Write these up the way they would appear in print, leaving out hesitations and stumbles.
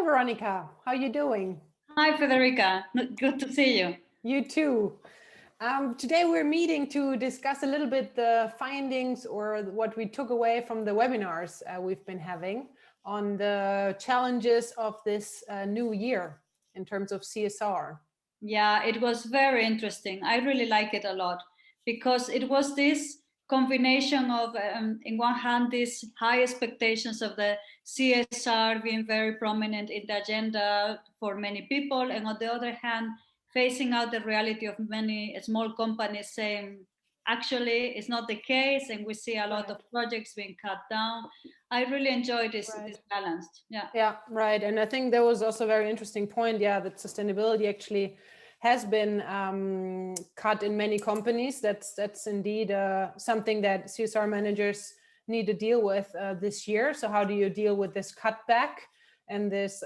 Hi, Veronica. How you doing? Hi, Federica. Good to see you. You too. Today we're meeting to discuss a little bit the findings or what we took away from the webinars we've been having on the challenges of this new year in terms of CSR. Yeah, it was very interesting. I really like it a lot because it was this combination of, in one hand, these high expectations of the CSR being very prominent in the agenda for many people, and on the other hand, facing out the reality of many small companies saying, actually, it's not the case, and we see a lot of projects being cut down. I really enjoyed this balance. Yeah. Yeah, right. And I think there was also a very interesting point. Yeah, that sustainability actually has been cut in many companies. That's indeed something that CSR managers need to deal with this year. So how do you deal with this cutback and this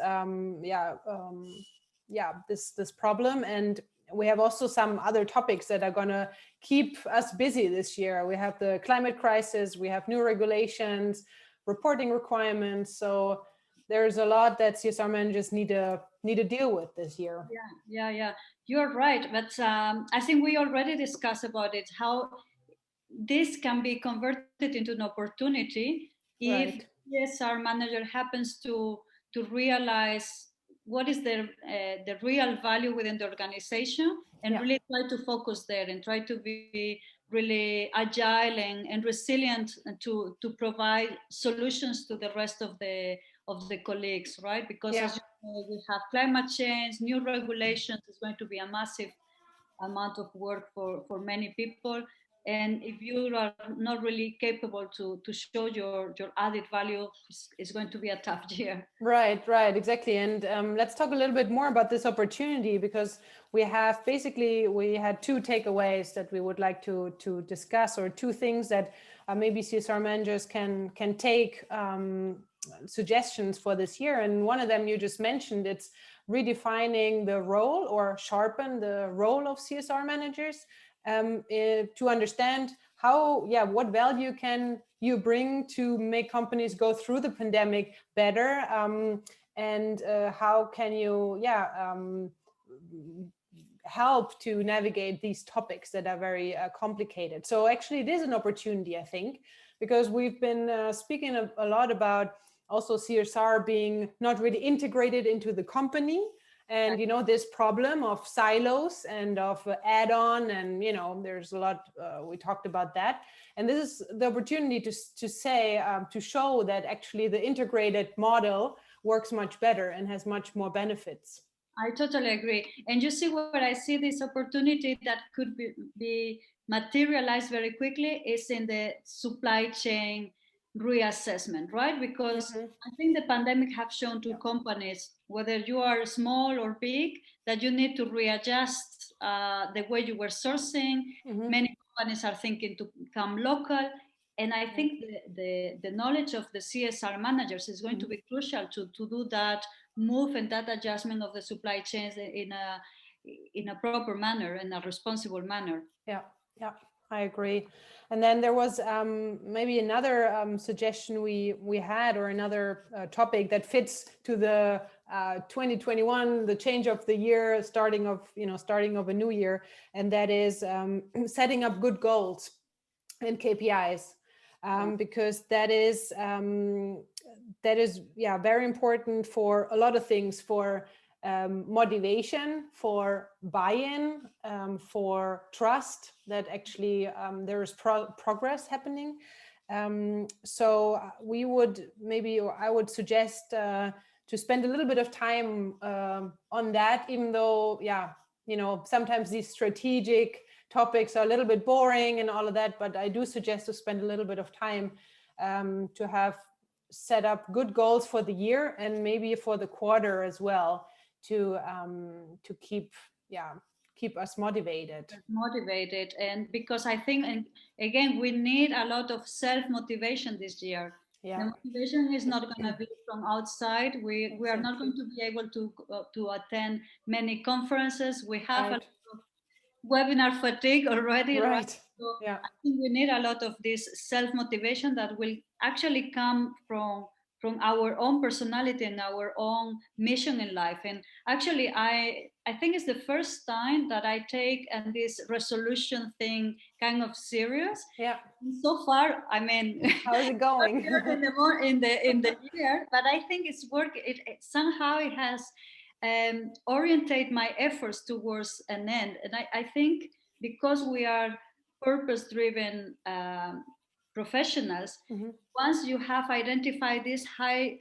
this problem? And we have also some other topics that are going to keep us busy this year. We have the climate crisis, we have new regulations, reporting requirements. So there's a lot that CSR managers need to deal with this year. Yeah. You're right, but I think we already discussed about it. How this can be converted into an opportunity if CSR manager happens to realize what is the real value within the organization and really try to focus there and try to be really agile and resilient to provide solutions to the rest of the colleagues, right? Because as you know, we have climate change, new regulations. It's going to be a massive amount of work for many people, and if you are not really capable to show your added value, it's going to be a tough year. Right, exactly. And let's talk a little bit more about this opportunity, because we had two takeaways that we would like to discuss, or two things that maybe CSR managers can take suggestions for this year. And one of them you just mentioned, it's redefining the role or sharpen the role of CSR managers to understand what value can you bring to make companies go through the pandemic better, and how can you help to navigate these topics that are very complicated. So actually it is an opportunity, I think, because we've been speaking a lot about also CSR being not really integrated into the company. And, this problem of silos and of add-on, and, there's a lot, we talked about that. And this is the opportunity to show that actually the integrated model works much better and has much more benefits. I totally agree. And you see where I see this opportunity that could be materialized very quickly is in the supply chain reassessment, right? Because I think the pandemic have shown to companies, whether you are small or big, that you need to readjust the way you were sourcing. Many companies are thinking to become local. And I think the knowledge of the CSR managers is going to be crucial to do that move and that adjustment of the supply chains in a proper manner, in a responsible manner. Yeah, I agree. And then there was maybe another suggestion we had, or another topic that fits to the 2021, the change of the year, starting of a new year, and that is setting up good goals and KPIs, because that is very important for a lot of things, for motivation, for buy-in, for trust that actually there is progress happening. So I would suggest to spend a little bit of time on that, even though, sometimes these strategic topics are a little bit boring and all of that, but I do suggest to spend a little bit of time to have set up good goals for the year and maybe for the quarter as well, to keep us motivated. And because I think, and again, we need a lot of self-motivation this year. The motivation is not going to be from outside. We are not going to be able to attend many conferences. We have a lot of webinar fatigue already, right? So I think we need a lot of this self-motivation that will actually come from from our own personality and our own mission in life. And actually, I think it's the first time that I take and this resolution thing kind of serious. Yeah. So far, I mean, how is it going? in the year, but I think it's work. It somehow it has orientate my efforts towards an end, and I think because we are purpose-driven professionals, Mm-hmm. once you have identified this high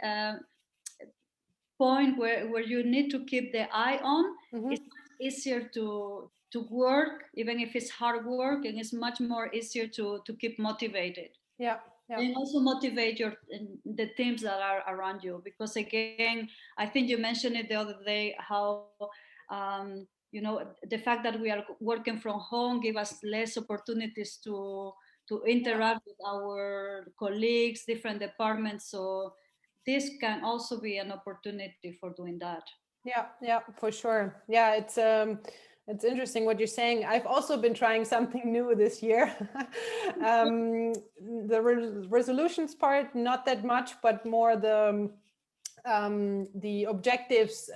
point where you need to keep the eye on, Mm-hmm. it's much easier to work, even if it's hard work, and it's much more easier to keep motivated. Yeah. Yeah. And also motivate the teams that are around you, because again, I think you mentioned it the other day, how you know, the fact that we are working from home give us less opportunities to interact with our colleagues, different departments. So this can also be an opportunity for doing that. Yeah, yeah, for sure. Yeah, it's interesting what you're saying. I've also been trying something new this year. The resolutions part, not that much, but more the objectives,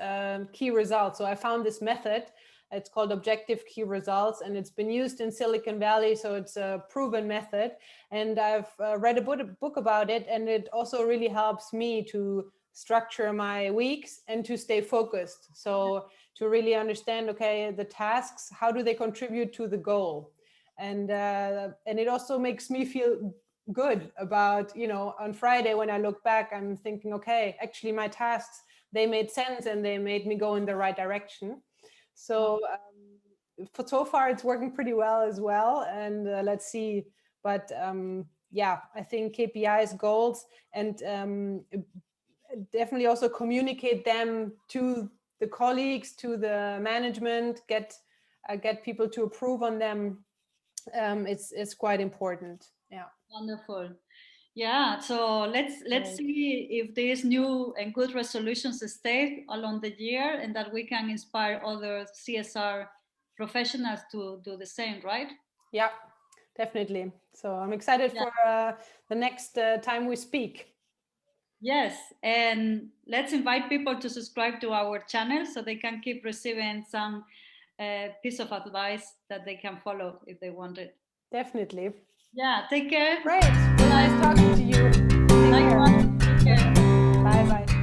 key results. So I found this method. It's called objective key results, and it's been used in Silicon Valley. So it's a proven method, and I've read a book about it, and it also really helps me to structure my weeks and to stay focused. So to really understand, okay, the tasks, how do they contribute to the goal? And it also makes me feel good about, you know, on Friday when I look back, I'm thinking, okay, actually my tasks, they made sense and they made me go in the right direction. So for so far it's working pretty well as well, and let's see. But yeah, I think KPIs, goals, and definitely also communicate them to the colleagues, to the management, get people to approve on them. It's quite important. Yeah. Wonderful. Yeah, so let's see if these new and good resolutions stay along the year, and that we can inspire other CSR professionals to do the same, right? Yeah, definitely. So I'm excited for the next time we speak. Yes, and let's invite people to subscribe to our channel so they can keep receiving some piece of advice that they can follow if they want it. Definitely. Yeah, take care. Great. Nice talking to you. Take care. Take care. Bye bye.